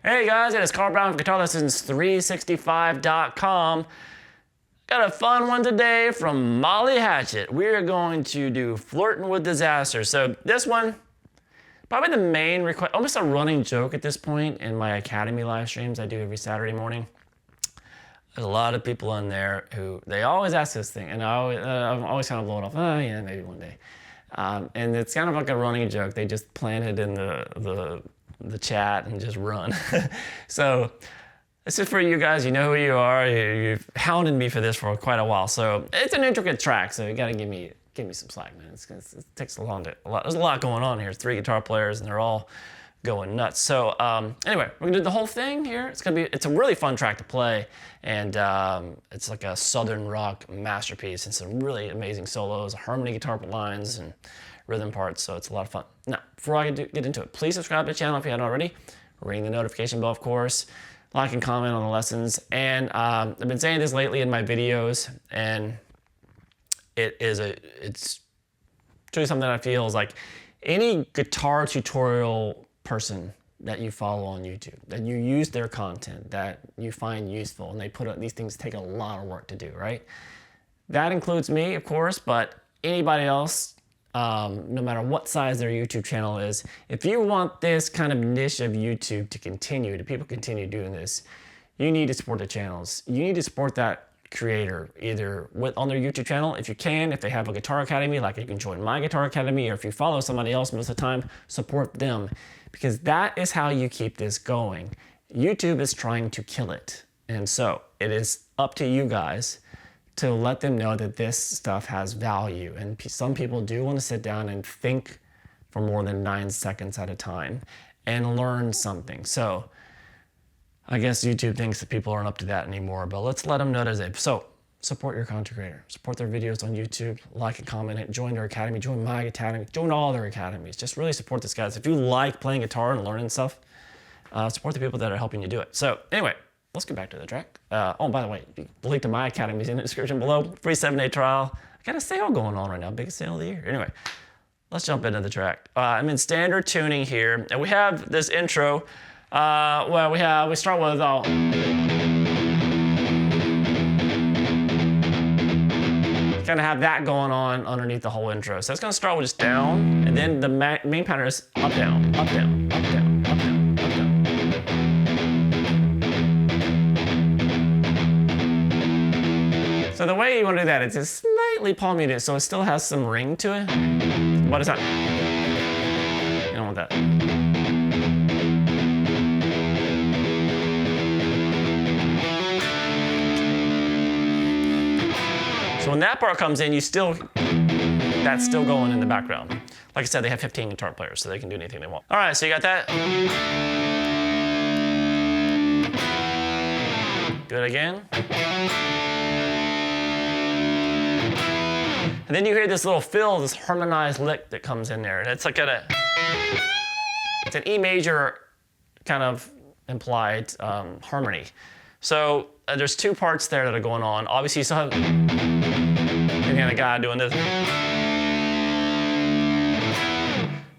Hey guys, it is Carl Brown from GuitarLessons365.com. Got a fun one today from Molly Hatchet. We're going to do Flirtin with Disaster. So this one, probably the main request, almost a running joke at this point in my Academy live streams I do every Saturday morning. There's a lot of people on there who, they always ask this thing, and I'm always kind of blowing off, oh yeah, maybe one day. And it's kind of like a running joke. They just plant it in the chat and just run. So this is for you guys. You know who you are. You've hounded me for this for quite a while. So it's an intricate track, so you gotta give me some slack, man. It takes a lot. There's a lot going on here. There's 3 guitar players, and they're all going nuts. So anyway, we're gonna do the whole thing here. It's a really fun track to play, and it's like a southern rock masterpiece, and some really amazing solos, harmony guitar lines, and rhythm parts. So it's a lot of fun. Now, before I get into it, please subscribe to the channel if you haven't already. Ring the notification bell, of course. Like and comment on the lessons. And I've been saying this lately in my videos, and it's truly something I feel is like any guitar tutorial person that you follow on YouTube, that you use their content, that you find useful, and they put up these things take a lot of work to do, right? That includes me, of course, but anybody else, no matter what size their YouTube channel is, if you want this kind of niche of YouTube to continue, to people continue doing this, you need to support the channels. You need to support that creator, either on their YouTube channel, if you can, if they have a guitar academy, like you can join my guitar academy, or if you follow somebody else most of the time, support them, because that is how you keep this going. YouTube is trying to kill it. And so it is up to you guys to let them know that this stuff has value. And some people do want to sit down and think for more than 9 seconds at a time and learn something. So I guess YouTube thinks that people aren't up to that anymore, but let's let them know that. So support your content creator, support their videos on YouTube, like and comment it, join their academy, join my academy, join all their academies. Just really support this, guys. If you like playing guitar and learning stuff, support the people that are helping you do it. So anyway, let's get back to the track. Oh, by the way, the link to my academy is in the description below. Free 7-day trial. I got a sale going on right now, biggest sale of the year. Anyway, let's jump into the track. I'm in standard tuning here, and we have this intro. Well, we start with kind of have that going on underneath the whole intro. So it's going to start with just down, and then the main pattern is up, down, up, down, up, down, up, down, up, down. So the way you want to do that is just slightly palm muted, so it still has some ring to it, but it's not. You don't want that. So when that part comes in, that's still going in the background. Like I said, they have 15 guitar players, so they can do anything they want. All right, so you got that. Do it again. And then you hear this little fill, this harmonized lick that comes in there. And it's like it's an E major kind of implied harmony. So there's 2 parts there that are going on. Obviously, you still have a guy doing this.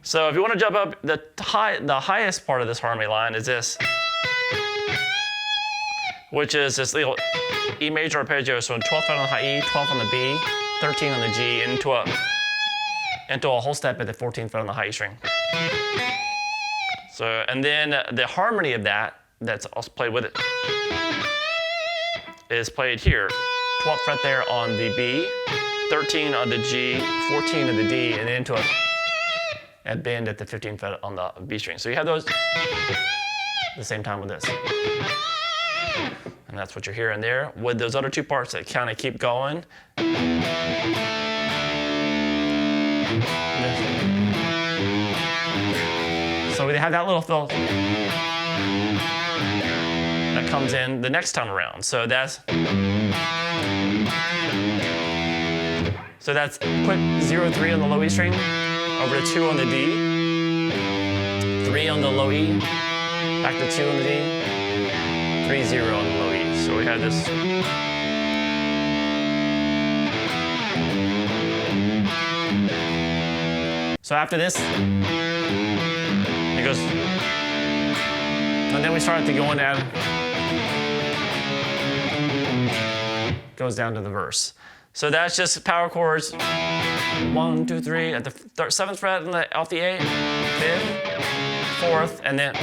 So if you want to jump up, the highest part of this harmony line is this, which is this little E major arpeggio. So 12th fret on the high E, 12th on the B, 13 on the G, into a whole step at the 14th fret on the high E string. So, and then the harmony of that's also played with it is played here. 12th fret there on the B, 13 on the G, 14 on the D, and then into a bend at the 15th fret on the B string. So you have those at the same time with this. And that's what you're hearing there, with those other 2 parts that kind of keep going. So we have that little fill that comes in the next time around. So that's quick 0-3 on the low E string, over to 2 on the D, 3 on the low E, back to 2 on the D, 3-0 on the low E. So we have this. So after this, it goes, and then we start to go down, goes down to the verse. So that's just power chords, 1, 2, 3, at the 7th fret off the A, 5th, 4th, and then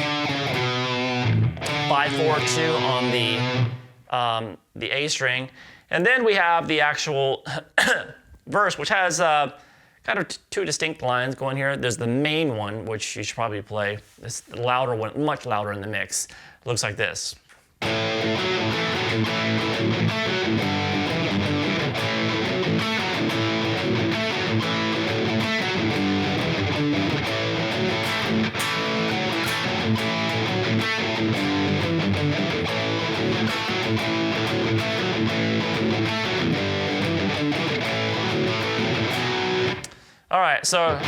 5, 4, 2 on the A string. And then we have the actual verse, which has kind of 2 distinct lines going here. There's the main one, which you should probably play. It's the louder one, much louder in the mix. It looks like this. All right, so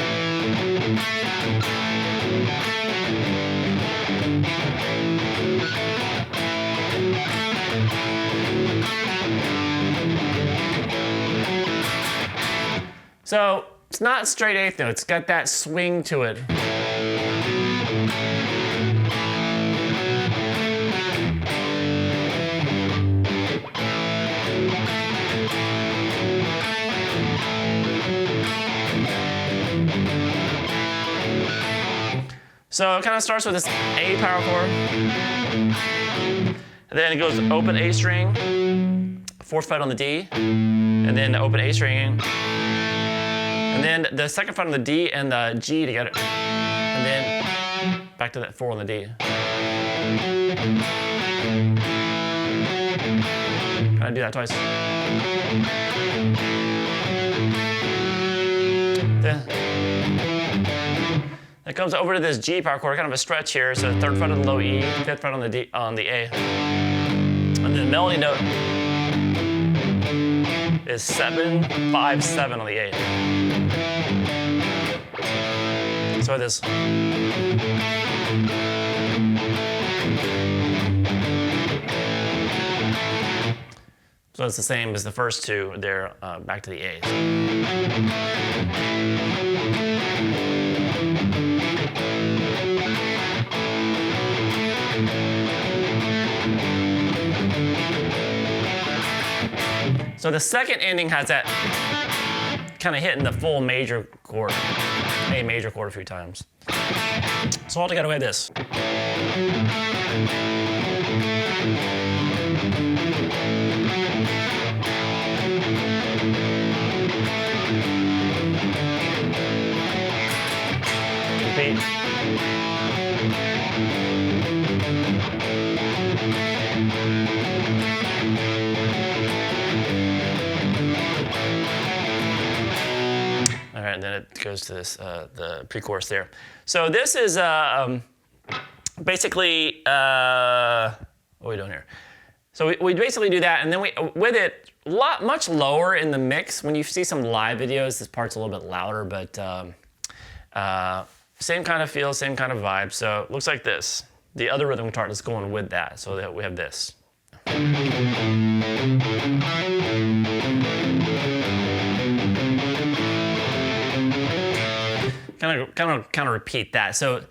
it's not straight eighth note. It's got that swing to it. So it kind of starts with this A power chord, and then it goes open A string, 4th fret on the D, and then open A string, and then the 2nd fret on the D and the G together, and then back to that 4 on the D. Kind of do that twice. Then it comes over to this G power chord, kind of a stretch here. So 3rd fret on the low E, 5th fret on the D, on the A. And then the melody note is 7, 5, 7 on the A. So this. So it's the same as the first 2 there, back to the A. So the second ending has that kind of hitting the full major chord, A major chord a few times. So altogether we have this. Repeat. All right, and then it goes to this, the pre-chorus there. So this is basically, what are we doing here? So we basically do that, and then we, with it, much lower in the mix. When you see some live videos, this part's a little bit louder, but same kind of feel, same kind of vibe. So it looks like this. The other rhythm guitar is going with that, so that we have this. Kind of repeat that. So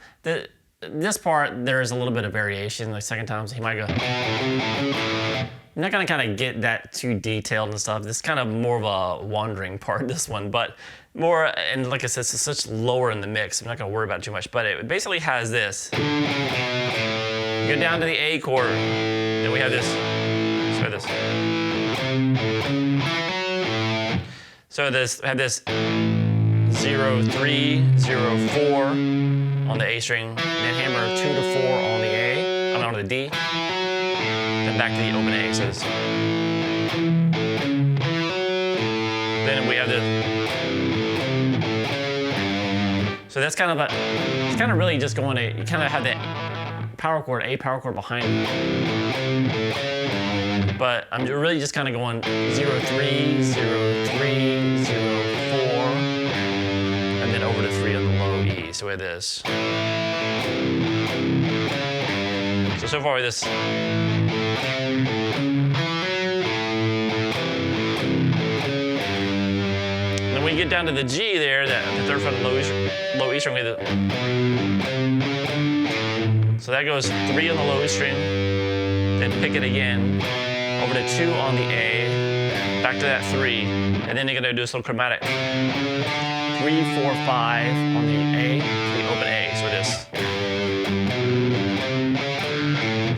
this part, there is a little bit of variation. Like second time, so he might go. I'm not gonna kind of get that too detailed and stuff. This is kind of more of a wandering part, this one, but more, and like I said, it's such lower in the mix. I'm not gonna worry about it too much, but it basically has this. You go down to the A chord, then we have this. So this. So this have this 0, 3, 0, 4 on the A string, then hammer 2 to 4 on the A, I mean on the D, then back to the open A. So this. Then we have this. So that's kind of it's kind of really just going to, you kind of have that power chord, A power chord behind it. But I'm really just kind of going 0, 3, 0, 3, 0, 4, and then over to 3 on the low E. So we have this. So far with this. Then we get down to the G there, the third fret of low E string, so that goes 3 on the low E string, then pick it again, over to 2 on the A, back to that 3, and then you're gonna do this little chromatic. 3, 4, 5 on the A, the open A, so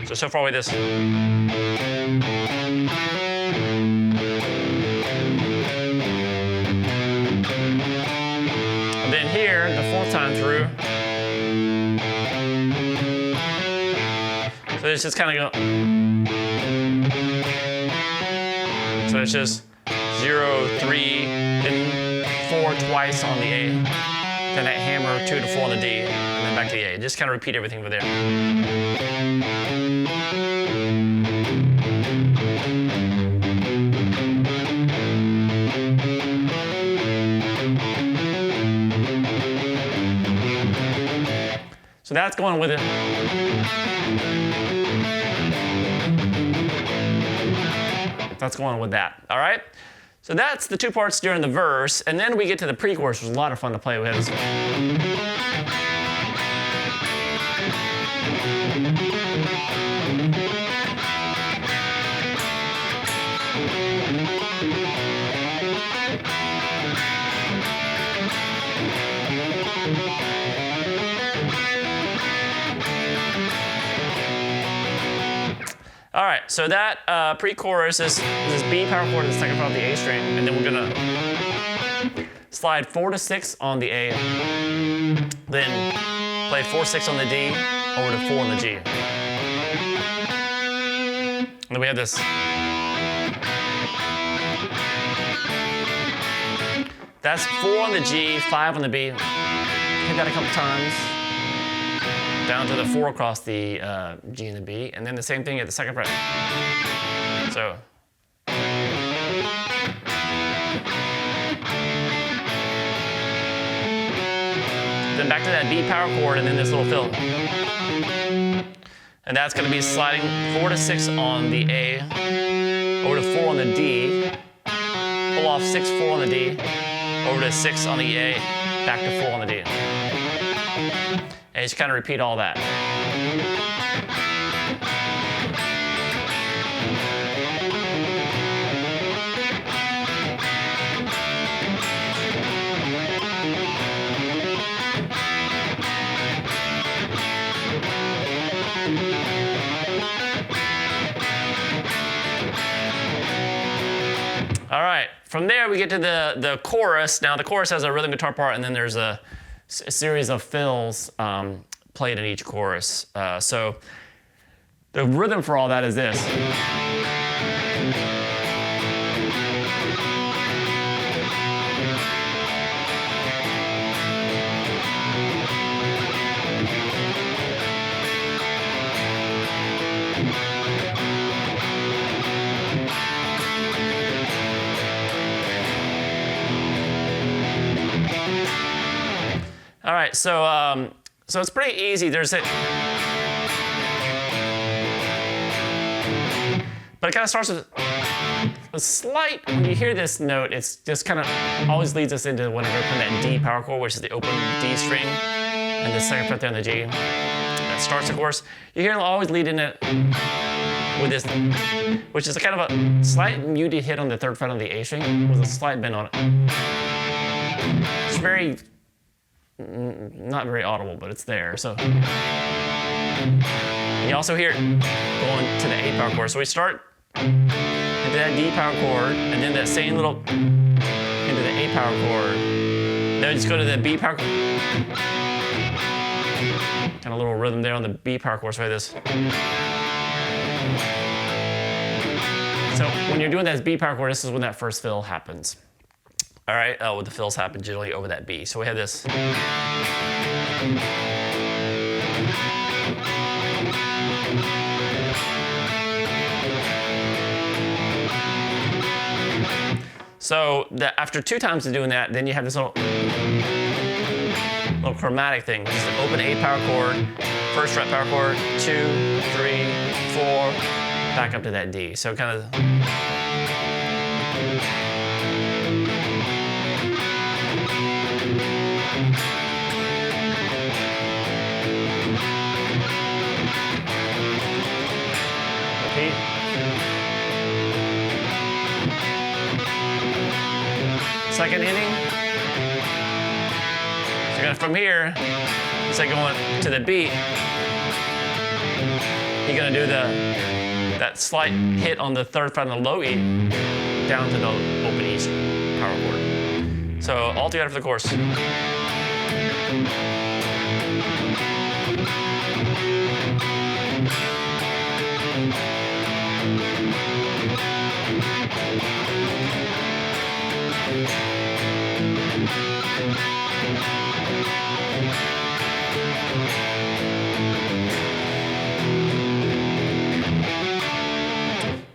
this. So far with this. And then here, the 4th time through. So it's just kind of go. So it's just 0, 3, then 4 twice on the A, then that hammer 2 to 4 on the D, and then back to the A. Just kind of repeat everything over there. So that's going with it. That's going with that, all right? So that's the 2 parts during the verse, and then we get to the pre-chorus, which was a lot of fun to play with. All right, so that pre-chorus is this B power chord in the 2nd fret of the A string, and then we're gonna slide 4 to 6 on the A, then play 4, 6 on the D, over to 4 on the G. And then we have this. That's 4 on the G, 5 on the B. Hit that a couple times. Down to the 4 across the G and the B, and then the same thing at the 2nd fret. So. Then back to that B power chord, and then this little fill. And that's going to be sliding 4 to 6 on the A, over to 4 on the D, pull off 6, 4 on the D, over to 6 on the A, back to 4 on the D. And just kind of repeat all that. All right, from there we get to the chorus. Now the chorus has a rhythm guitar part, and then there's a series of fills played in each chorus. So the rhythm for all that is this. All right, so it's pretty easy. But it kind of starts with a slight. When you hear this note, it's just kind of always leads us into whenever we play that D power chord, which is the open D string, and the 2nd fret there on the G. That starts the chorus. You hear it always lead in it with this, which is a kind of a slight muted hit on the 3rd fret on the A string with a slight bend on it. It's very. Not very audible, but it's there. So you also hear it going to the A power chord. So we start into that D power chord, and then that same little into the A power chord. Then we just go to the B power chord. Kind of a little rhythm there on the B power chord. So this. So when you're doing that B power chord, this is when that first fill happens. All right, well, the fills happen generally over that B. So we have this. So after 2 times of doing that, then you have this little chromatic thing. Just an open A power chord, 1st fret power chord, 2, 3, 4, back up to that D. So kind of. second ending. So you're gonna, from here, instead of going to the beat, you're gonna do that slight hit on the third fret on the low E down to the open E power chord. So all together for the chorus.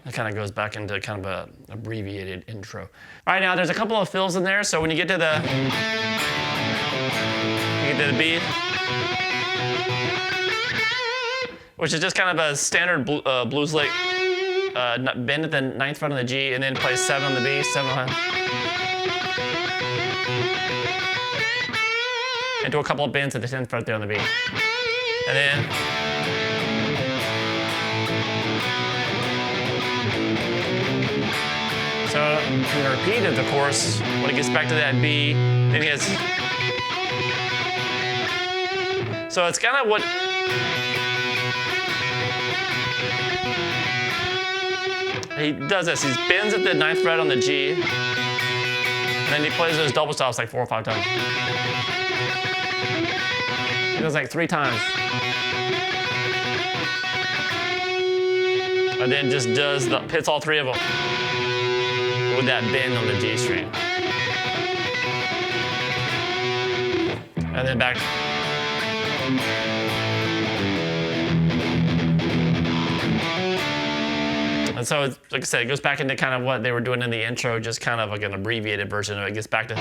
It kind of goes back into kind of a abbreviated intro. All right, now there's a couple of fills in there. So when you get to the beat, which is just kind of a standard blues lick, bend at the 9th fret on the G, and then play 7 on the B, 7 on, and do a couple of bends at the 10th fret there on the B, and then. So in the repeat of the chorus, when it gets back to that B, then he has. So it's kind of what. He does this. He bends at the 9th fret on the G, and then he plays those double stops like 4 or 5 times. He does like 3 times. And then just hits all 3 of them with that bend on the G string. And then back. And so, like I said, it goes back into kind of what they were doing in the intro, just kind of like an abbreviated version of it. It gets back to.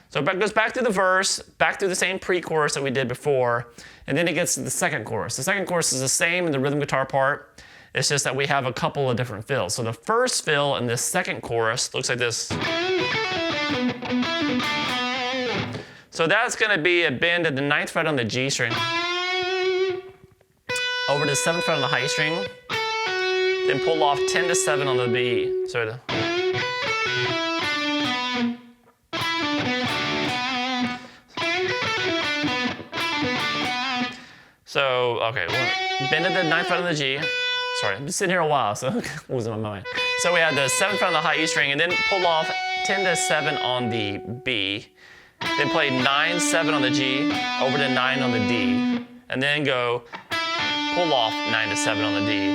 So it goes back to the verse, back to the same pre-chorus that we did before, and then it gets to the second chorus. The second chorus is the same in the rhythm guitar part. It's just that we have a couple of different fills. So the first fill in this second chorus looks like this. So that's going to be a bend at the 9th fret on the G string, over to the 7th fret on the high string, then pull off 10 to 7 on the B. So, okay, bend at the 9th fret on the G. Sorry, I've been sitting here a while, so I'm losing my mind. So we have the 7th fret on the high E string, and then pull off 10 to 7 on the B. Then play 9, 7 on the G, over to 9 on the D. And then go pull off 9 to 7 on the D,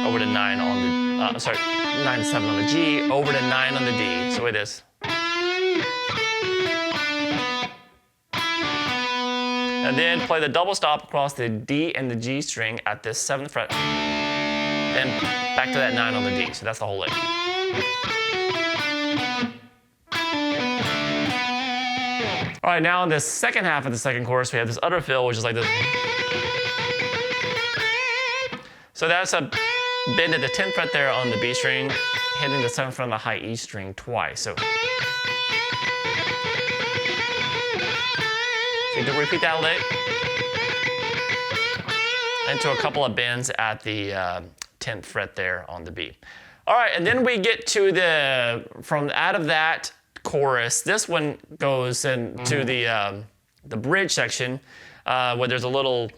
over to 9 on the, 9 to 7 on the G, over to 9 on the D. So it is. And then play the double stop across the D and the G string at this 7th fret. Then back to that 9 on the D. So that's the whole lick. All right, now in the second half of the second chorus, we have this other fill, which is like this. So that's a bend at the 10th fret there on the B string, hitting the 7th fret on the high E string twice. So you do repeat that lick into a couple of bends at the 10th fret there on the B. All right, and then we get to from out of that chorus, this one goes into the bridge section where there's a little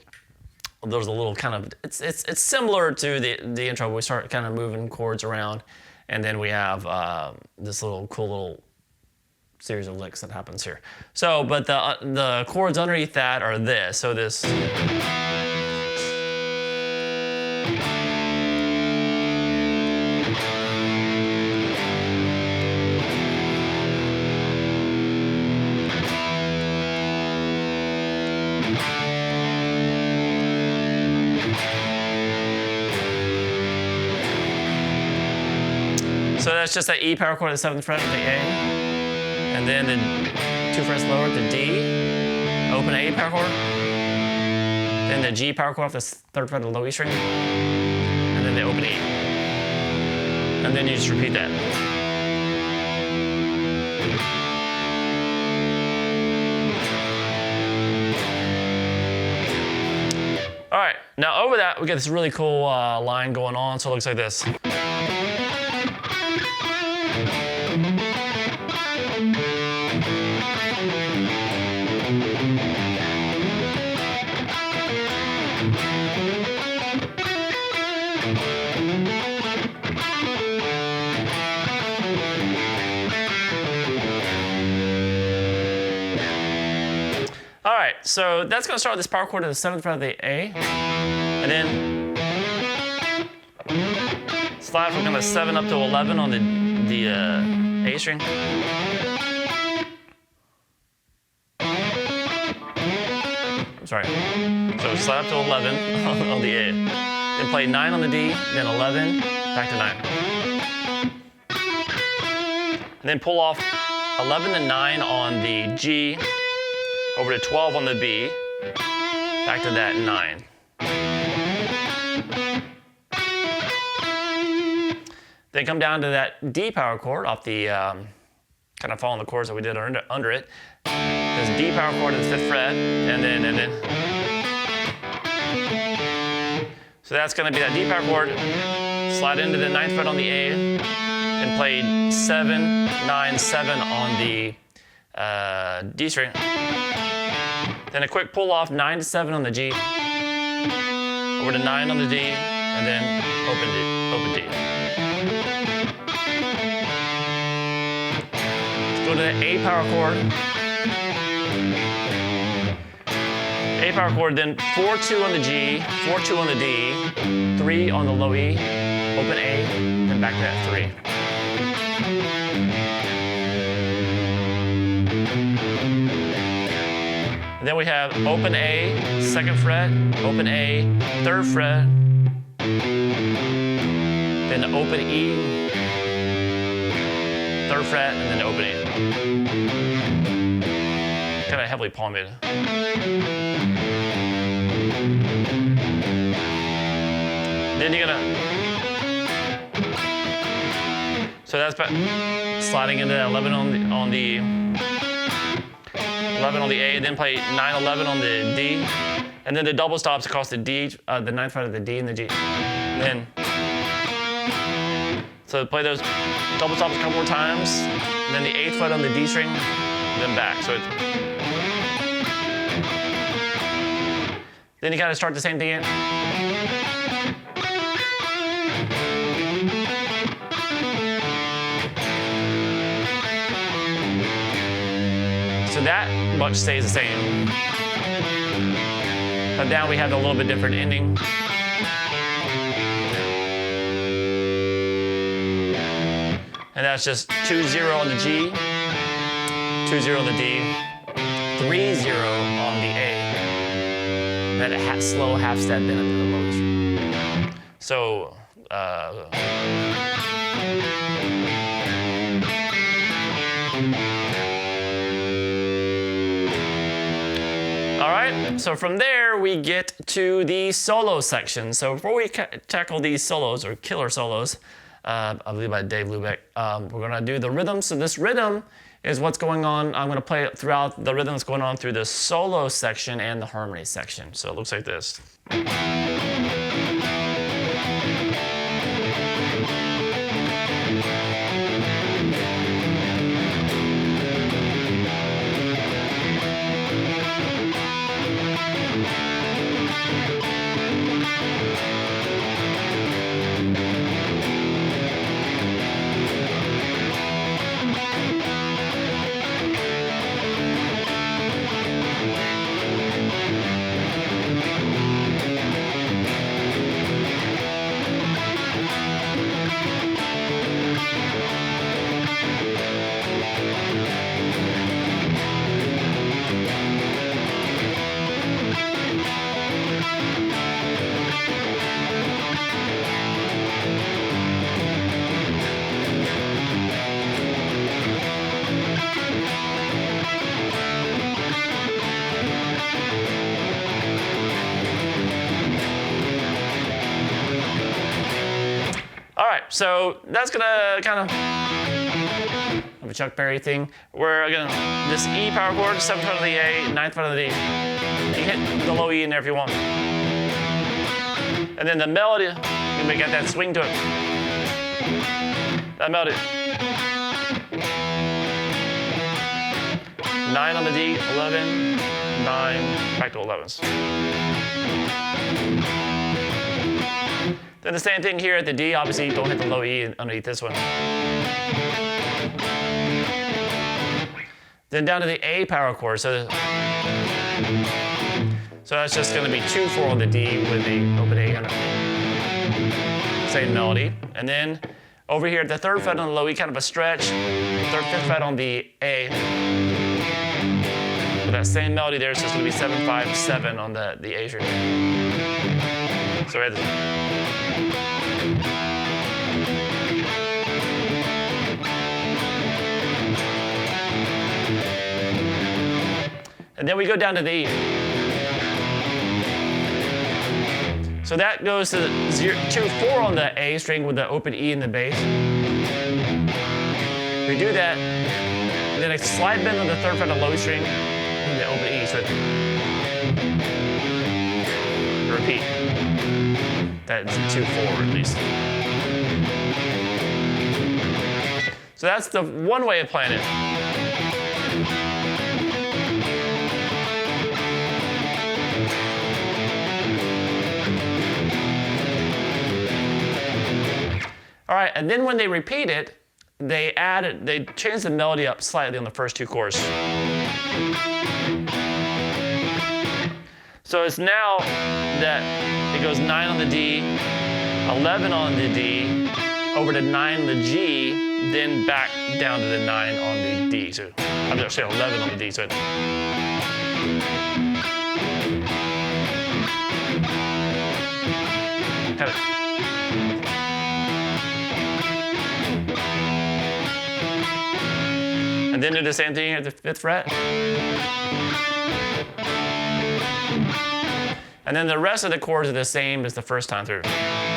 kind of, it's similar to the intro. We start kind of moving chords around, and then we have this cool little series of licks that happens here. So, but the chords underneath that are this. So this. So that's just that E power chord at the 7th fret of the A, and then the 2 frets lower at the D, open A power chord, then the G power chord off the 3rd fret of the low E string, and then the open E. And then you just repeat that. All right, Now over that, we get this really cool line going on, so it looks like this. All right, so that's gonna start with this power chord to the 7th fret of the A, and then slide from kind of 7 up to 11 on the A string. Sorry. So slide up to 11 on the A, then play 9 on the D, then 11, back to 9, and then pull off 11 and 9 on the G. Over to 12 on the B, back to that 9. Then come down to that D power chord off the, kind of following the chords that we did under it. There's a D power chord to the 5th fret, and then. So that's gonna be that D power chord, slide into the 9th fret on the A, and play 7, 9, 7 on the D string. Then a quick pull off 9 to 7 on the G, over to 9 on the D, and then open D. Let's go to the A power chord. A power chord, then 4-2 on the G, 4-2 on the D, 3 on the low E, open A, then back to that 3. And then we have open A, 2nd fret, open A, 3rd fret, then open E, 3rd fret, and then open E. Kind of heavily palmed. Then you're gonna, so that's sliding into 11 on the 11 on the A, then play 9, 11 on the D, and then the double stops across the D, the 9th fret of the D and the G. And then, so play those double stops a couple more times, and then the 8th fret on the D string, then back. So it's, then you gotta start the same thing in. So that much stays the same. But now we have a little bit different ending. And that's just 2-0 on the G, 2-0 on the D, 3-0 on the A. And then a slow half step in into the low string. So, all right, so from there we get to the solo section. So before we tackle these solos, or killer solos, I believe by Dave Hlubek, we're gonna do the rhythm. So this rhythm is what's going on. I'm gonna play it throughout the rhythm that's going on through the solo section and the harmony section. So it looks like this. So that's gonna kind of have a Chuck Berry thing. We're gonna, this E power chord, 7th fret of the A, 9th fret of the D. You can hit the low E in there if you want. And then the melody, and we got that swing to it. That melody. 9 on the D, 11, 9, back to 11s. Then the same thing here at the D, obviously don't hit the low E underneath this one. Then down to the A power chord, so that's just gonna be 2-4 on the D with the open A on it. Same melody. And then over here at the 3rd fret on the low E, kind of a stretch. 3rd, 5th fret on the A. With that same melody there, it's just gonna be 7, 5, 7 on the A string. So we have this. And then we go down to the E. So that goes to 2-4 on the A string with the open E in the bass. We do that, and then a slide bend on the 3rd fret of low string and the open E. So repeat. That's 2-4 at least. So that's the one way of playing it. All right, and then when they repeat it, they change the melody up slightly on the first 2 chords. So it's now that it goes 9 on the D, 11 on the D, over to 9 on the G, then back down to the 9 on the D. So I'm just saying 11 on the D. So kind of. And then do the same thing at the 5th fret. And then the rest of the chords are the same as the first time through.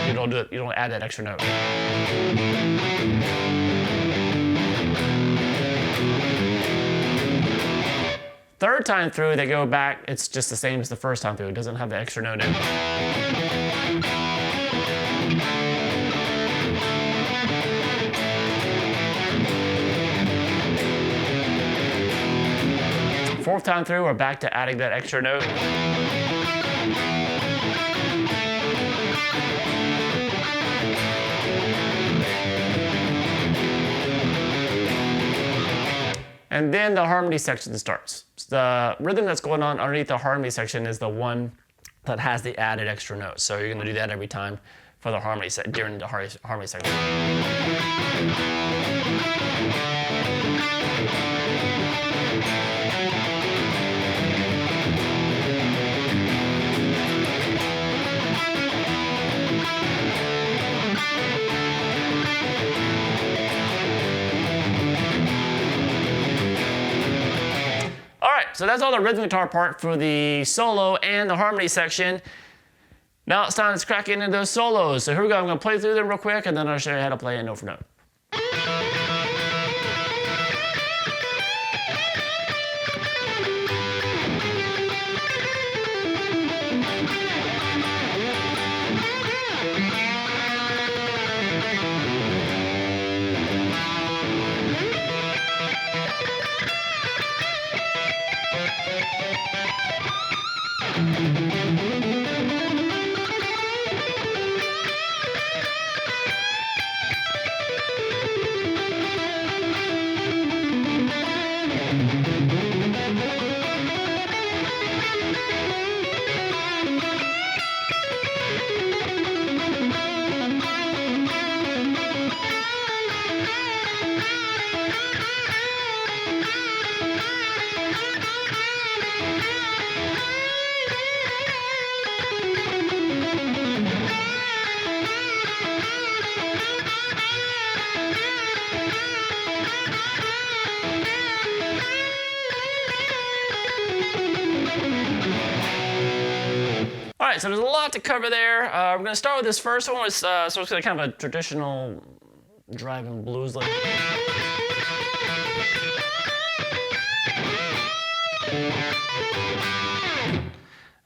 You don't add that extra note. Third time through, they go back, it's just the same as the first time through. It doesn't have the extra note in it. Fourth time through, we're back to adding that extra note. And then the harmony section starts. So the rhythm that's going on underneath the harmony section is the one that has the added extra note. So you're gonna do that every time for the harmony during the harmony section. So that's all the rhythm guitar part for the solo and the harmony section. Now it's time to crack into those solos. So here we go, I'm gonna play through them real quick and then I'll show you how to play it note for note. All right, so there's a lot to cover there. We're gonna start with this first one. So it's kind of a traditional driving blues like.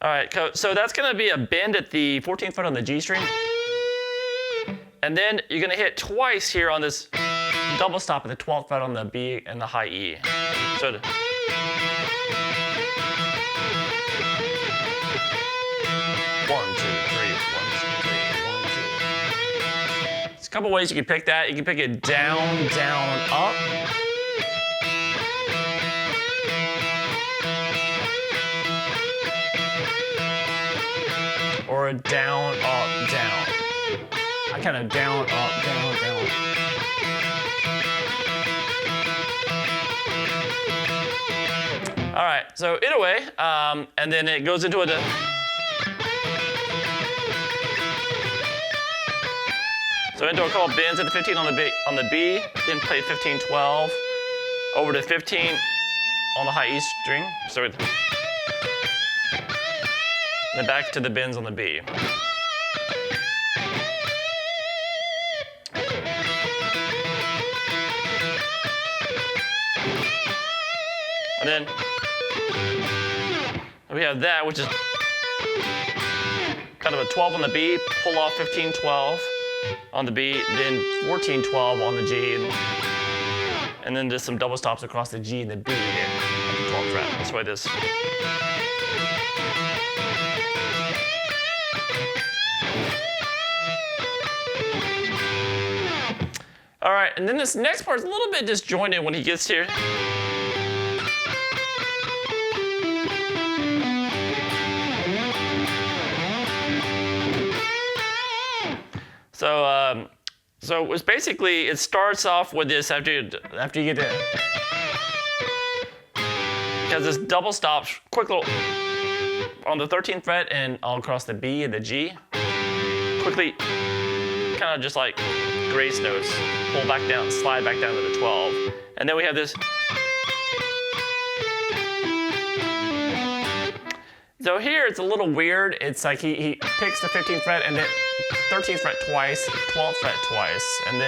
All right, so that's gonna be a bend at the 14th fret on the G string. And then you're gonna hit twice here on this double stop at the 12th fret on the B and the high E. So one, two, three, one, two, three, one, two. There's a couple ways you can pick that. You can pick it down, down, up. Or a down, up, down. I kind of down, up, down, down. All right, so either way, and then it goes into a. So into a couple bends at the 15 on the B, then play 15, 12, over to 15 on the high E string. So and then back to the bends on the B. And then we have that, which is kind of a 12 on the B, pull off 15, 12 on the B, then 14, 12 on the G, and then just some double stops across the G and the B there on the 12th fret. That's why this. All right, and then this next part is a little bit disjointed when he gets here. So it's basically, it starts off with this after you get it. It has this double stop, quick little, on the 13th fret and all across the B and the G. Quickly, kind of just like grace notes, pull back down, slide back down to the 12. And then we have this. So here it's a little weird. It's like he picks the 15th fret and then 13th fret twice, 12th fret twice, and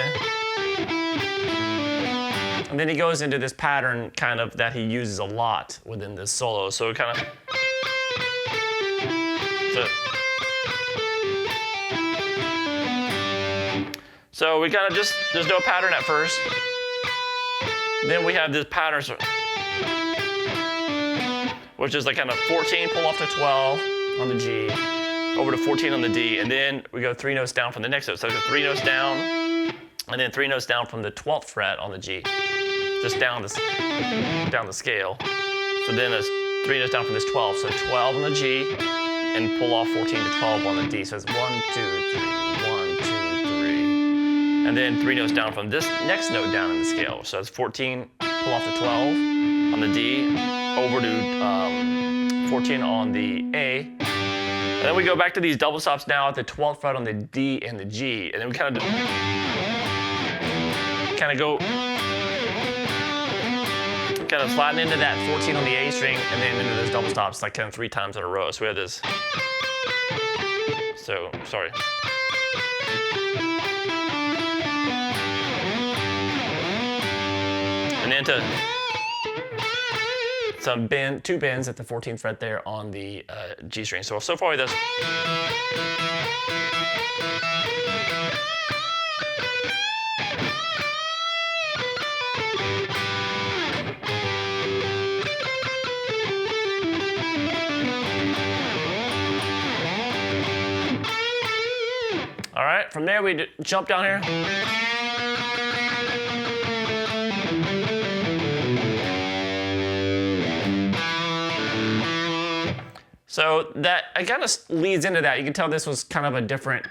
then he goes into this pattern kind of that he uses a lot within this solo. So it kind of. So we kind of just, there's no pattern at first. Then we have this pattern, which is like kind of 14, pull off to 12 on the G, over to 14 on the D, and then we go 3 notes down from the next note. So we go 3 notes down, and then 3 notes down from the 12th fret on the G, just down the scale. So then it's 3 notes down from this 12, so 12 on the G, and pull off 14 to 12 on the D. So it's 1, 2, 3, 1, 2, 3, and then 3 notes down from this next note down in the scale. So it's 14, pull off to 12 on the D, over to 14 on the A. And then we go back to these double stops now at the 12th fret on the D and the G. And then we kind of sliding into that 14 on the A string and then into those double stops like kind of 3 times in a row. So we have this. So, sorry. And then to some bend, 2 bends at the 14th fret there on the G string. So far this. All right, from there we jump down here. So that it kind of leads into that. You can tell this was kind of a different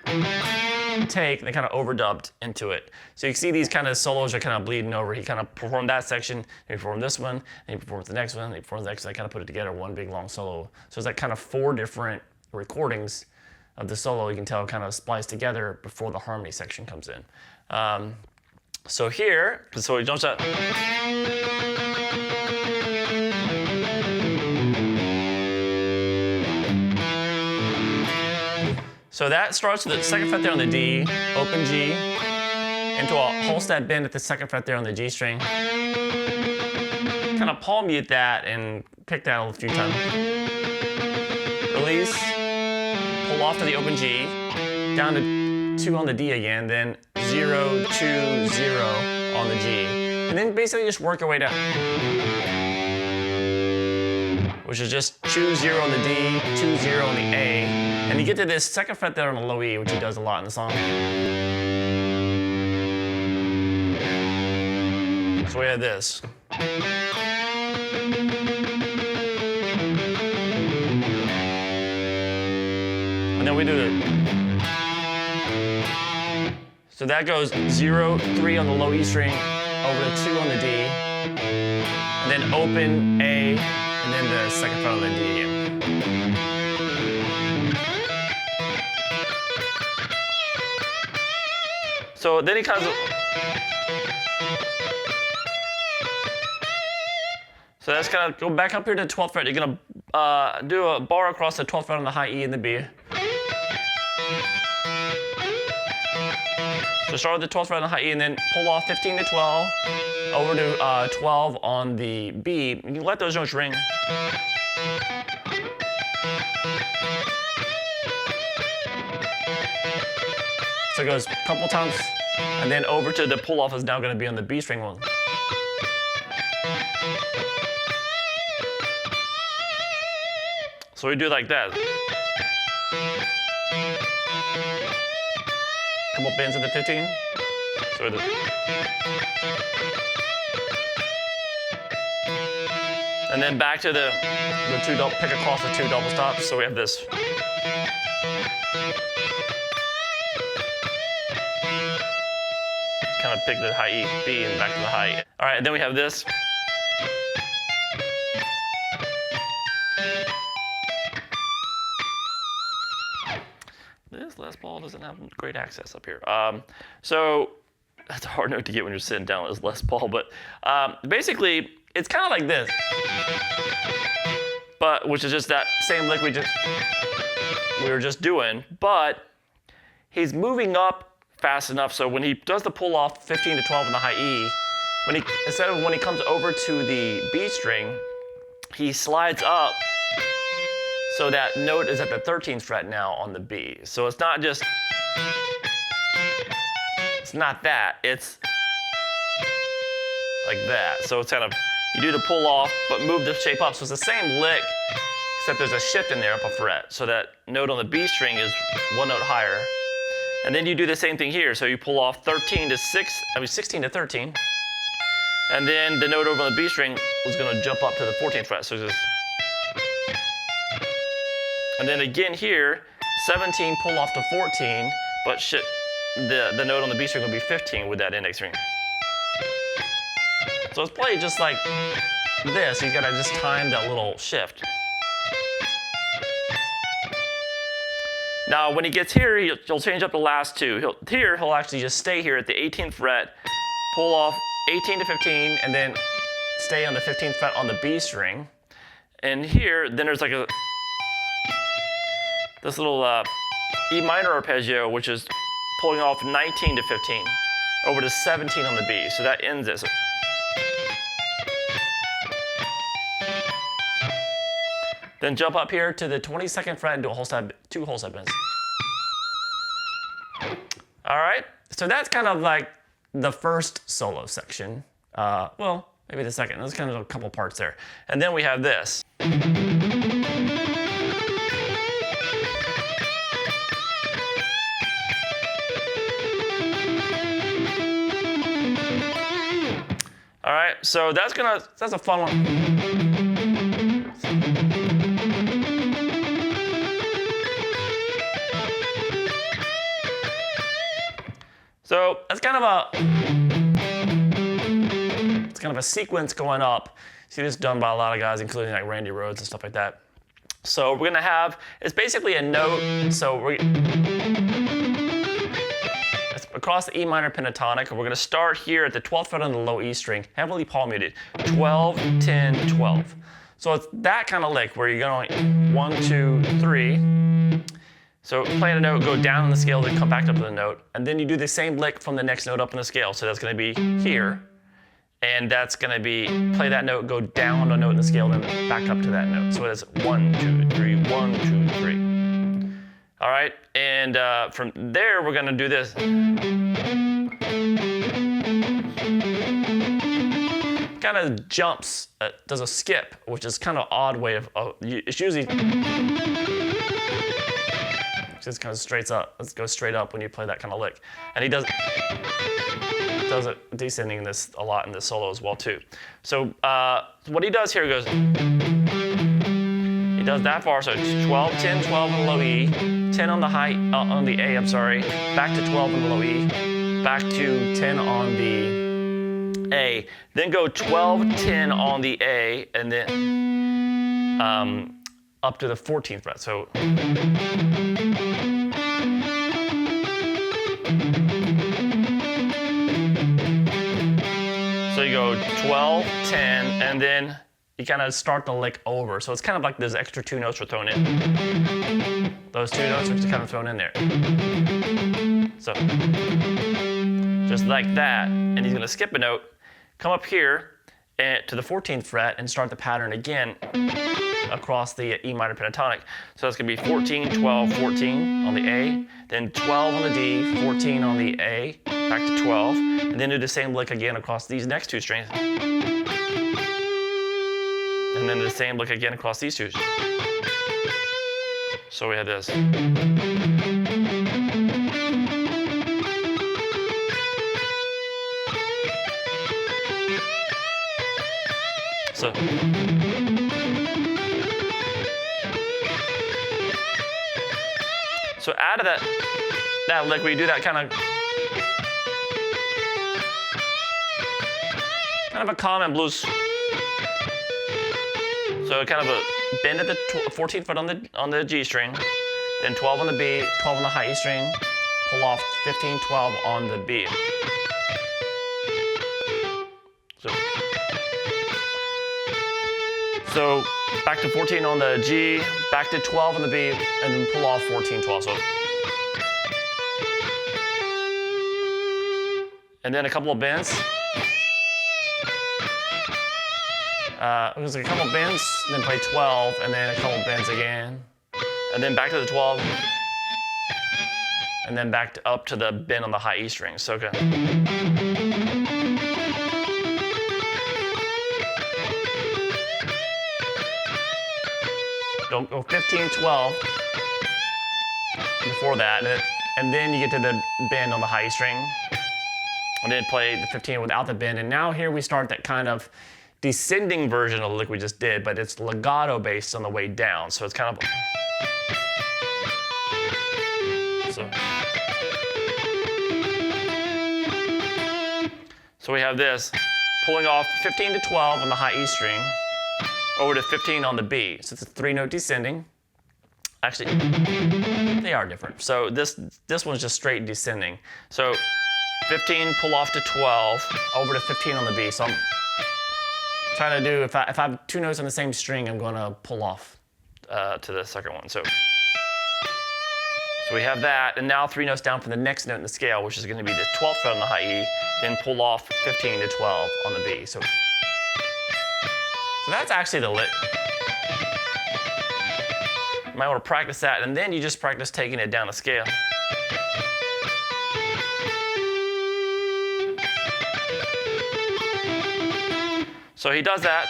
take. They kind of overdubbed into it. So you can see these kind of solos are kind of bleeding over. He kind of performed that section, he performed this one, and he performed the next one, and he performed the next one. They kind of put it together, one big long solo. So it's like kind of 4 different recordings of the solo. You can tell kind of spliced together before the harmony section comes in. So here, so he jumps up. So that starts with the 2nd fret there on the D, open G, into a whole step bend at the 2nd fret there on the G string. Kind of palm mute that and pick that a few times. release, pull off to the open G, down to 2 on the D again, then 0, 2, 0 on the G. And then basically just work your way down. Which is just 2, 0 on the D, 2, 0 on the A. And you get to this second fret there on the low E, which he does a lot in the song. So we have this. And then we do the. So that goes 0, 3 on the low E string, over to 2 on the D, and then open A, and then the second fret on the D again. So then he comes. So that's gonna go back up here to the 12th fret. You're gonna do a bar across the 12th fret on the high E and the B. So start with the 12th fret on the high E and then pull off 15 to 12, over to 12 on the B. You can let those notes ring. So it goes a couple times, and then over to the pull off is now gonna be on the B string one. So we do like that. Couple bends in the 15. So and then back to the two double, pick across the 2 double stops. So we have this. Kind of pick the high E, B, and back to the high E. All right, and then we have this. This Les Paul doesn't have great access up here. So that's a hard note to get when you're sitting down as Les Paul, but basically it's kind of like this, but which is just that same lick we were just doing, but he's moving up fast enough so when he does the pull off 15 to 12 in the high E, when he comes over to the B string, he slides up. So that note is at the 13th fret now on the B. So it's not that, it's like that. So it's kind of, you do the pull off, but move the shape up. So it's the same lick, except there's a shift in there up a fret. So that note on the B string is 1 note higher. And then you do the same thing here. So you pull off 16 to 13. And then the note over on the B string was gonna jump up to the 14th fret. So just, and then again here, 17 pull off to 14, but the note on the B string will be 15 with that index ring. So it's played just like this. He's gotta just time that little shift. Now when he gets here, he'll change up the last 2. He'll actually just stay here at the 18th fret, pull off 18 to 15, and then stay on the 15th fret on the B string. And here, then there's like this little E minor arpeggio, which is pulling off 19 to 15, over to 17 on the B. So that ends it. Then jump up here to the 22nd fret and do 2 whole step bends. All right, so that's kind of like the first solo section. Well, maybe the second. There's kind of a couple parts there. And then we have this. All right, so that's a fun one. So that's kind of a sequence going up. See, this is done by a lot of guys, including like Randy Rhoads and stuff like that. So we're gonna have, it's basically a note. So it's across the E minor pentatonic, and we're gonna start here at the 12th fret on the low E string, heavily palm muted, 12, 10, 12. So it's that kind of lick where you're going 1, 2, 3. So playing a note, go down on the scale, then come back up to the note, and then you do the same lick from the next note up in the scale. So that's gonna be here, And that's going to be play that note, go down a note in the scale, then back up to that note. So it's 1, 2, 3, 1, 2, 3. All right, and from there we're going to do this. Kind of jumps, does a skip, which is kind of odd way of. It's usually just kind of straight up. Let's go straight up when you play that kind of lick, and he does it descending this a lot in this solo as well too. So what he does here, he does that bar, so it's 12, 10, 12 on the low E, 10 on the high on the A. I'm sorry, back to 12 on the low E, back to 10 on the A, then go 12, 10 on the A, and then up to the 14th fret. So. So you go 12, 10, and then you kind of start the lick over. So it's kind of like those extra 2 notes are thrown in. Those 2 notes are just kind of thrown in there. So just like that, and he's gonna skip a note, come up here and to the 14th fret and start the pattern again across the E minor pentatonic. So it's gonna be 14, 12, 14 on the A, then 12 on the D, 14 on the A, back to 12, and then do the same lick again across these next 2 strings. And then the same lick again across these 2. So we have this. So out of that lick, we do that kind of a common blues. So kind of a bend at the 14th fret on the G string, then 12 on the B, 12 on the high E string, pull off 15, 12 on the B. So back to 14 on the G, back to 12 on the B, and then pull off 14, 12. So. And then a couple of bends. There's a couple of bends, then play 12, and then a couple of bends again. And then back to the 12, and then back up to the bend on the high E string. So good. Go 15, 12 before that, and then you get to the bend on the high E string, and then play the 15 without the bend. And now here we start that kind of descending version of the lick we just did, but it's legato based on the way down. So it's kind of so we have this pulling off 15 to 12 on the high E string, over to 15 on the B. So it's a 3-note descending. Actually, they are different. So this one's just straight descending. So 15, pull off to 12, over to 15 on the B. So I'm trying to do, if I have 2 notes on the same string, I'm gonna pull off to the second one. So we have that, and now 3 notes down from the next note in the scale, which is gonna be the 12th fret on the high E, then pull off 15 to 12 on the B. So that's actually the lick. You might want to practice that, and then you just practice taking it down the scale. So he does that,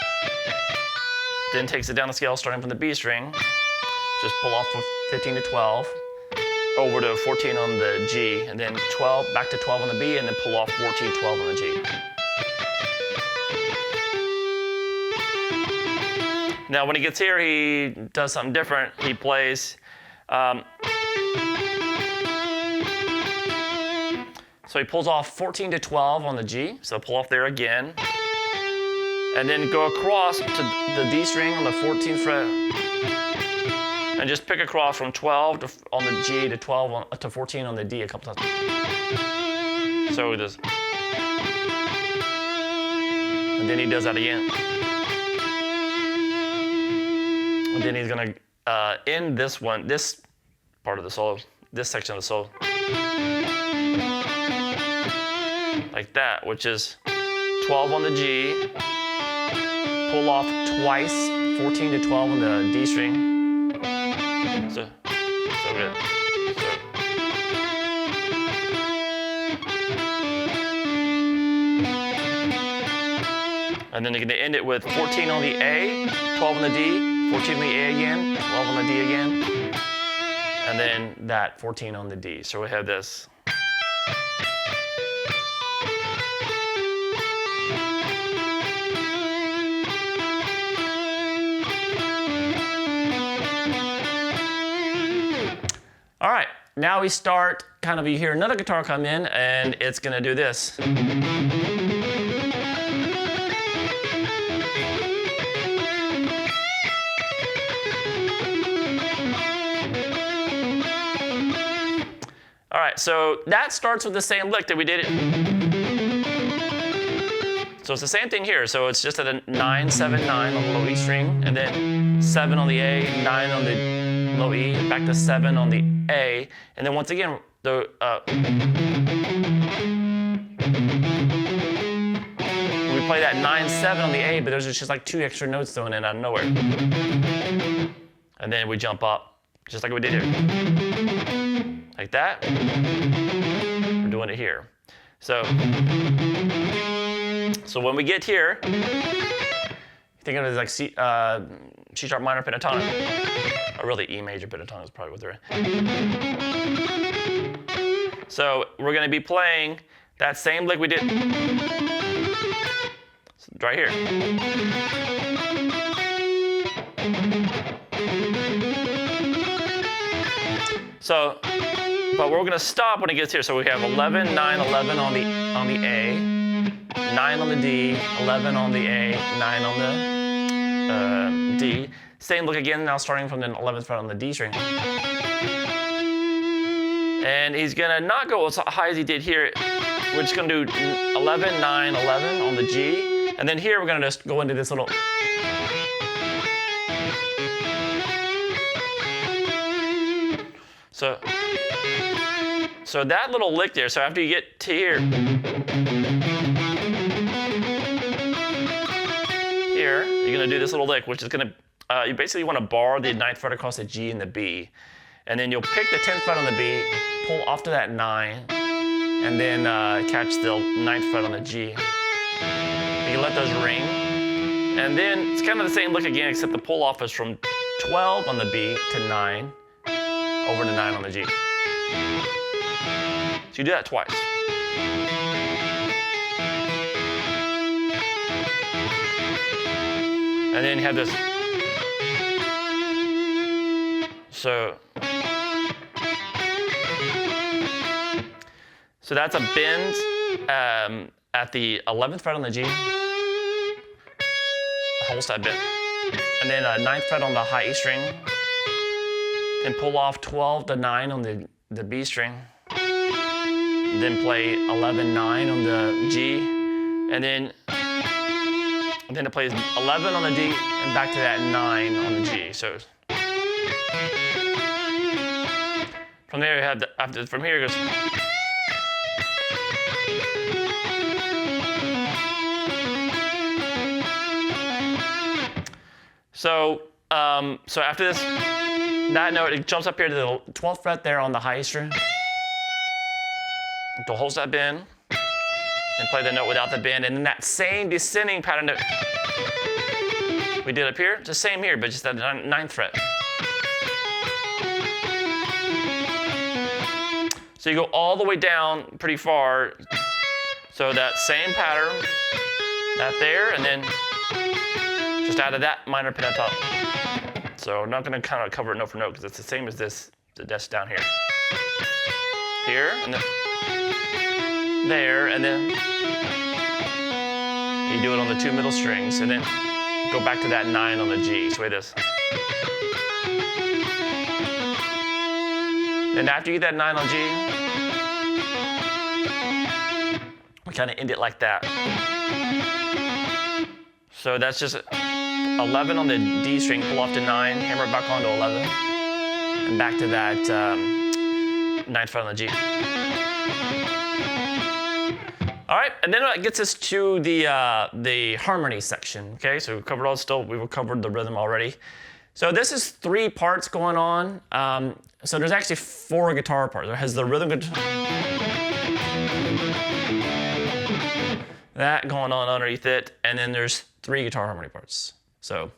then takes it down the scale starting from the B string, just pull off from 15 to 12, over to 14 on the G, and then 12, back to 12 on the B, and then pull off 14, 12 on the G. Now, when he gets here, he does something different. He plays, so he pulls off 14 to 12 on the G, so pull off there again, and then go across to the D string on the 14th fret, and just pick across from 12 on the G to 12 to 14 on the D a couple times. So he does, and then he does that again. And then he's gonna end this part of the solo, this section of the solo, like that, which is 12 on the G, pull off twice, 14 to 12 on the D string. So good. And then you're going to end it with 14 on the A, 12 on the D, 14 on the A again, 12 on the D again, and then that 14 on the D. So we have this. All right, now we start kind of, you hear another guitar come in and it's going to do this. All right, so that starts with the same lick that we did. So it's the same thing here. So it's just at a 9, 7, 9 on the low E string, and then 7 on the A, 9 on the low E, back to 7 on the A, and then once again, we play that 9, 7 on the A, but there's just like 2 extra notes thrown in out of nowhere. And then we jump up, just like we did here. Like that. We're doing it here. So when we get here, think of it as like C sharp minor pentatonic, or really E major pentatonic is probably what they're in. So we're going to be playing that same lick we did right here. So, but we're going to stop when it gets here. So we have 11, 9, 11 on the A, 9 on the D, 11 on the A, 9 on the D. Same look again, now starting from the 11th fret on the D string. And he's going to not go as high as he did here. We're just going to do 11, 9, 11 on the G. And then here we're going to just go into this little... So that little lick there, so after you get to here, you're going to do this little lick, which is going to, you basically want to bar the 9th fret across the G and the B. And then you'll pick the 10th fret on the B, pull off to that 9, and then catch the 9th fret on the G. You let those ring. And then it's kind of the same lick again, except the pull off is from 12 on the B to 9, over to 9 on the G. So you do that twice. And then you have this. So that's a bend at the 11th fret on the G, a whole step bend, and then a 9th fret on the high E string, then pull off 12 to 9 on the B string, then play 11, 9 on the G, and then it plays 11 on the D and back to that 9 on the G. So from there you have from here it goes. So after this, that note, it jumps up here to the 12th fret there on the high E string. To hold that bend, and play the note without the bend, and then that same descending pattern that we did up here, it's the same here, but just at the 9th fret. So you go all the way down pretty far. So that same pattern, that there, and then just out of that minor pentatonic. So I'm not going to kind of cover it note for note because it's the same as this, that's down here. Here, and then there, and then you do it on the 2 middle strings, and then go back to that 9 on the G. So it is. And after you get that 9 on G, we kind of end it like that. So that's just 11 on the D string, pull off to 9, hammer it back onto 11, and back to that 9th fret on the G. All right, and then it gets us to the harmony section. Okay, so we've covered we've covered the rhythm already. So this is 3 parts going on. So there's actually 4 guitar parts. There has the rhythm guitar, that going on underneath it, and then there's 3 guitar harmony parts. So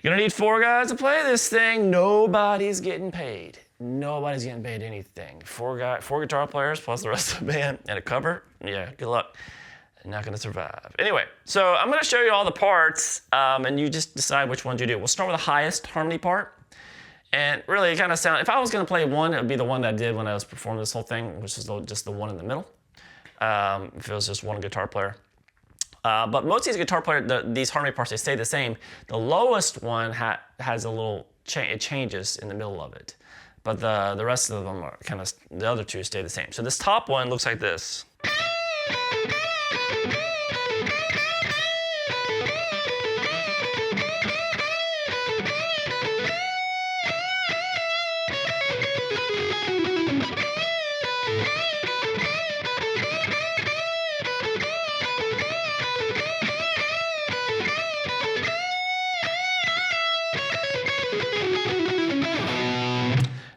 you're gonna need 4 guys to play this thing. Nobody's getting paid. Nobody's getting paid anything. 4 guitar players plus the rest of the band and a cover. Yeah, good luck. Not gonna survive. Anyway, so I'm gonna show you all the parts, and you just decide which ones you do. We'll start with the highest harmony part. And really, it kind of sounds, if I was gonna play one, it would be the one that I did when I was performing this whole thing, which is just the one in the middle. If it was just one guitar player. But most of these guitar players, these harmony parts, they stay the same. The lowest one has a little it changes in the middle of it. But the rest of them are kind of, the other 2 stay the same. So this top one looks like this.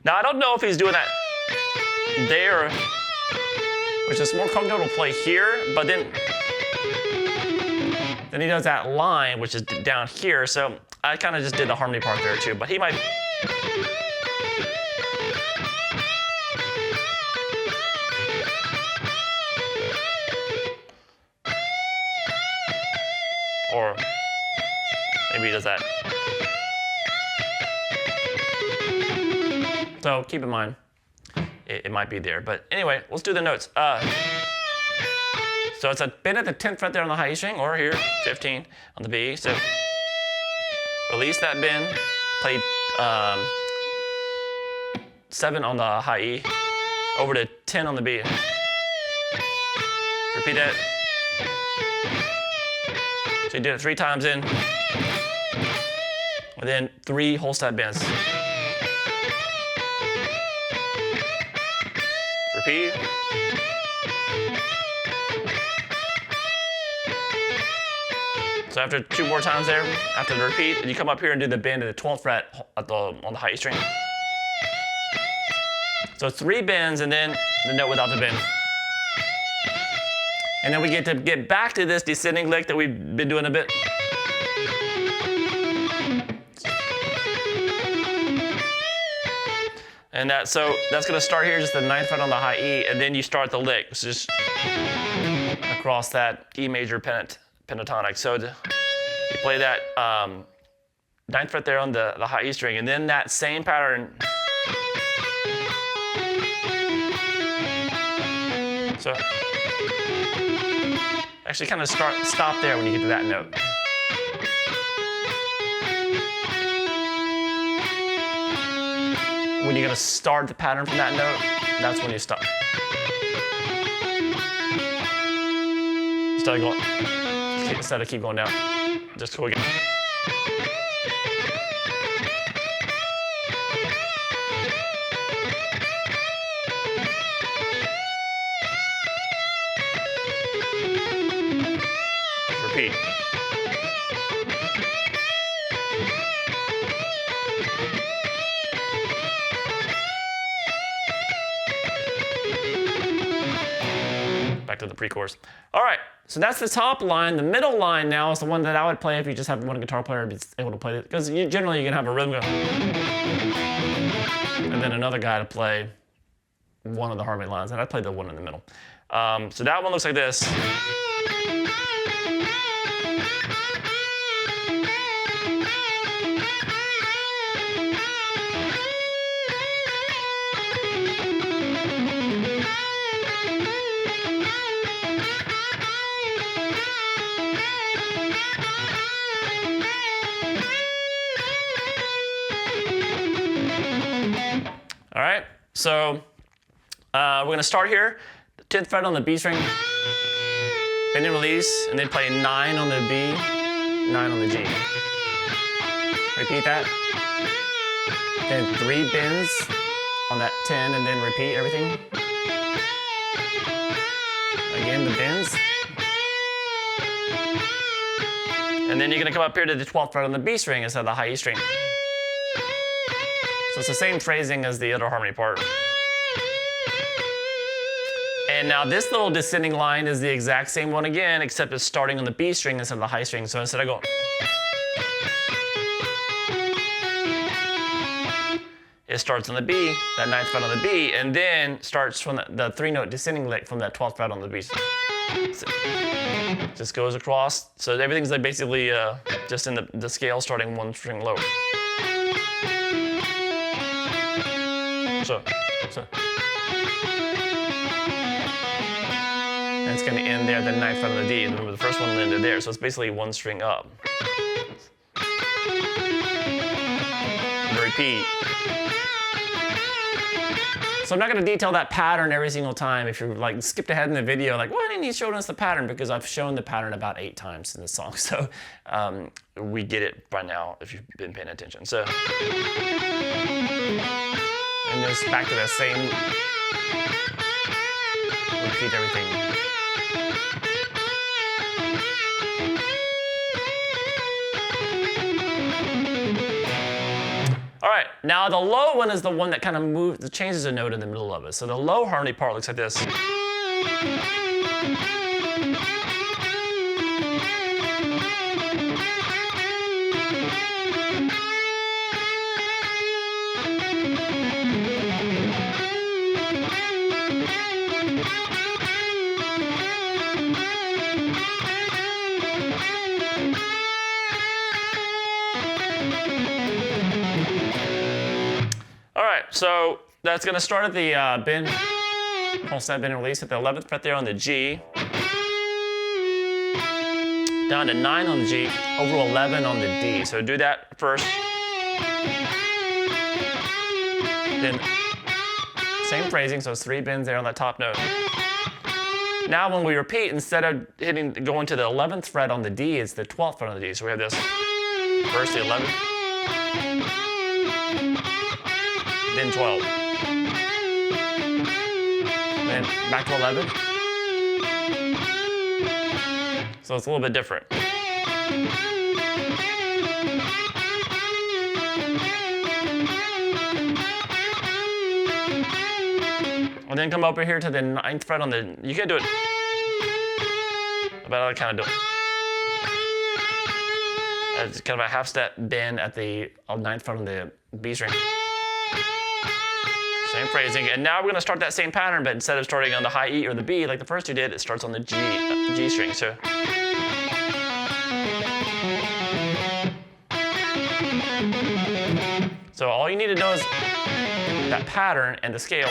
Now, I don't know if he's doing that there, which is more comfortable to play here, but then he does that line, which is down here, so I kind of just did the harmony part there too, but he might... Or maybe he does that. So keep in mind, it might be there. But anyway, let's do the notes. So it's a bend at the 10th fret there on the high E string, or here, 15 on the B. So release that bend, play 7 on the high E, over to 10 on the B. Repeat that. So you did it 3 times in, and then 3 whole step bends. Repeat. So after 2 more times there, after the repeat, you come up here and do the bend at the 12th fret on the high E string. So 3 bends and then the note without the bend. And then we get to get back to this descending lick that we've been doing a bit. And so that's gonna start here, just the 9th fret on the high E, and then you start the lick. So just across that E major pentatonic. So you play that 9th fret there on the high E string, and then that same pattern. So actually kind of stop there when you get to that note. When you're gonna start the pattern from that note, that's when you stop. Instead of keep going down, just go again. Repeat. Back to the pre-chorus. All right, so that's the top line. The middle line now is the one that I would play if you just have one guitar player able to play it, because generally you can have a rhythm and then another guy to play one of the harmony lines, and I played the one in the middle. So that one looks like this. All right, so we're gonna start here, the 10th fret on the B string, bend and release, and then play 9 on the B, 9 on the G. Repeat that. Then 3 bends on that 10, and then repeat everything. again, the bends. And then you're gonna come up here to the 12th fret on the B string instead of the high E string. So it's the same phrasing as the other harmony part. And now this little descending line is the exact same one again, except it's starting on the B string instead of the high string. So instead of going, it starts on the B, that 9th fret on the B, and then starts from the 3-note descending lick from that 12th fret on the B. So just goes across. So everything's like basically just in the scale starting 1 string lower. So. And it's going to end there at the 9th fret on the D, and remember the first one ended there, so it's basically 1 string up. And repeat. So I'm not going to detail that pattern every single time. If you're like skipped ahead in the video, like, why didn't he show us the pattern? Because I've shown the pattern about 8 times in the song, so we get it by now if you've been paying attention. So, and just back to that same, repeat everything. All right, now the low one is the one that kind of changes a note in the middle of it. So the low harmony part looks like this. So that's going to start at the bend, whole set bend and release at the 11th fret there on the G, down to 9 on the G, over 11 on the D. So do that first. Then same phrasing, so it's 3 bends there on that top note. Now when we repeat, instead of going to the 11th fret on the D, it's the 12th fret on the D. So we have this, first the 11th. Then 12. Then back to 11. So it's a little bit different. And then come over here to the 9th fret on the, you can do it, but I kind of do it. It's kind of a half step bend at the 9th fret on the B string. Same phrasing, and now we're going to start that same pattern, but instead of starting on the high E or the B like the first two did, it starts on the G string. So all you need to know is that pattern and the scale.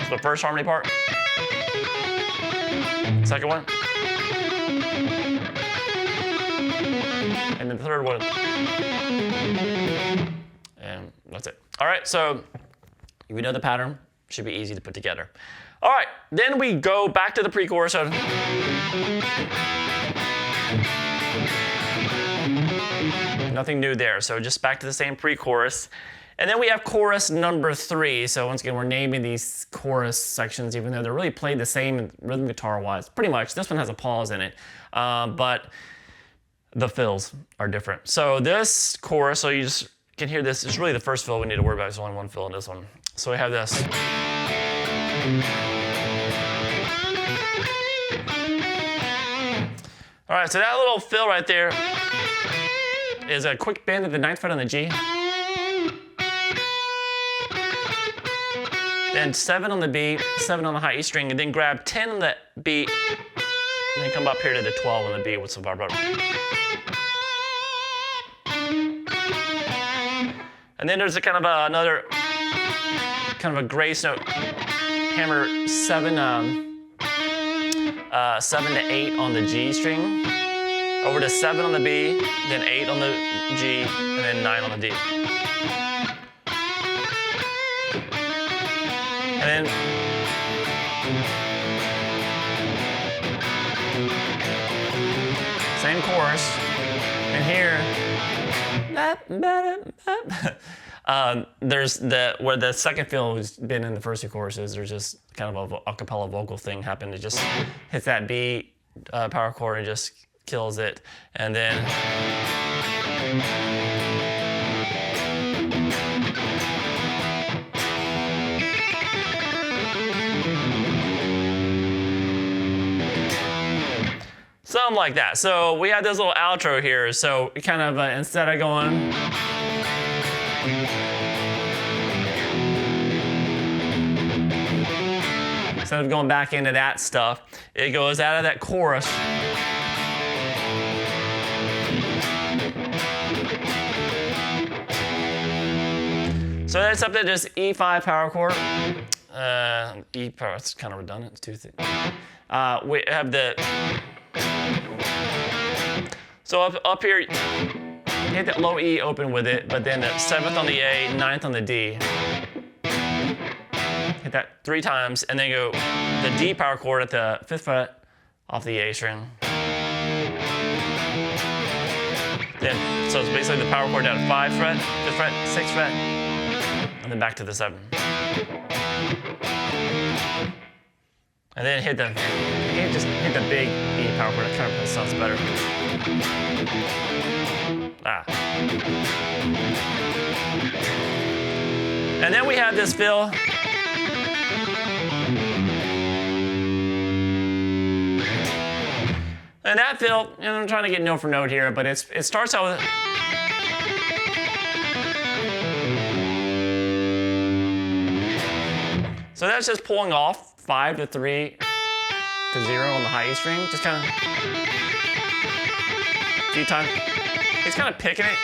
So the first harmony part, second one, and then the third one. And that's it. All right, so we know the pattern. Should be easy to put together. All right, then we go back to the pre-chorus. So nothing new there. So just back to the same pre-chorus. And then we have chorus number 3. So once again, we're naming these chorus sections, even though they're really played the same rhythm guitar-wise. Pretty much. This one has a pause in it. But the fills are different. So this chorus, so you just can hear this, it's really the first fill we need to worry about. There's only one fill in this one. So we have this. All right, so that little fill right there is a quick bend at the 9th fret on the G. Then 7 on the B, 7 on the high E string, and then grab 10 on the B, and then come up here to the 12 on the B with some vibrato. And then there's a kind of another kind of a grace note, hammer 7 to 8 on the G string, over to 7 on the B, then 8 on the G, and then 9 on the D. And then same chorus, and here There's where the second fill has been in the first two choruses. There's just kind of a cappella vocal thing happened. It just hits that B power chord and just kills it. And then something like that. So we have this little outro here. So we kind of instead of going back into that stuff, it goes out of that chorus. So that's up to just E5 power chord. E power, it's kind of redundant, it's too thick. We have the, so up here, hit that low E open with it, but then the 7th on the A, 9th on the D. Hit that 3 times, and then go the D power chord at the 5th fret off the A string. Then, so it's basically the power chord down to 5th fret, 5th fret, 6th fret, and then back to the 7. And then hit the, just hit the big E power chord. It kind of sounds better. And then we have this fill. And that fill, I'm trying to get note for note here, but it starts out with. So that's just pulling off 5 to 3 to 0 on the high E string, just kind of a few times. He's kind of picking it.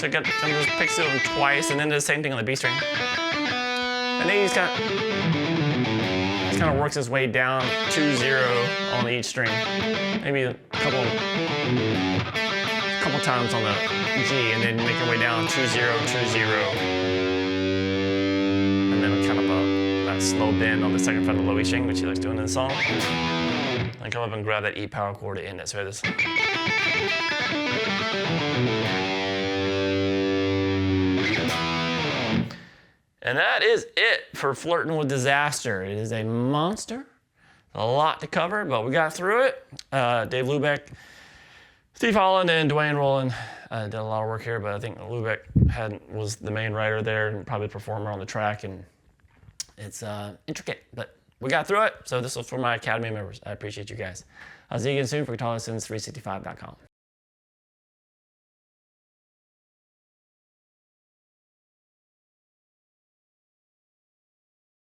So it just picks it twice, and then does the same thing on the B string. And then he's kind of works his way down 2-0 on each string. Maybe a couple times on the G, and then make your way down 2-0, 2-0. And then kind of that slow bend on the 2nd fret of the low E string, which he likes doing in the song. And come up and grab that E power chord to end it. So this. And that is it for Flirtin' with Disaster. It is a monster, a lot to cover, but we got through it. Dave Hlubek, Steve Holland, and Duane Roland did a lot of work here, but I think Hlubek was the main writer there and probably the performer on the track, and it's intricate, but we got through it. So this was for my Academy members. I appreciate you guys. I'll see you again soon for GuitaristDave365.com.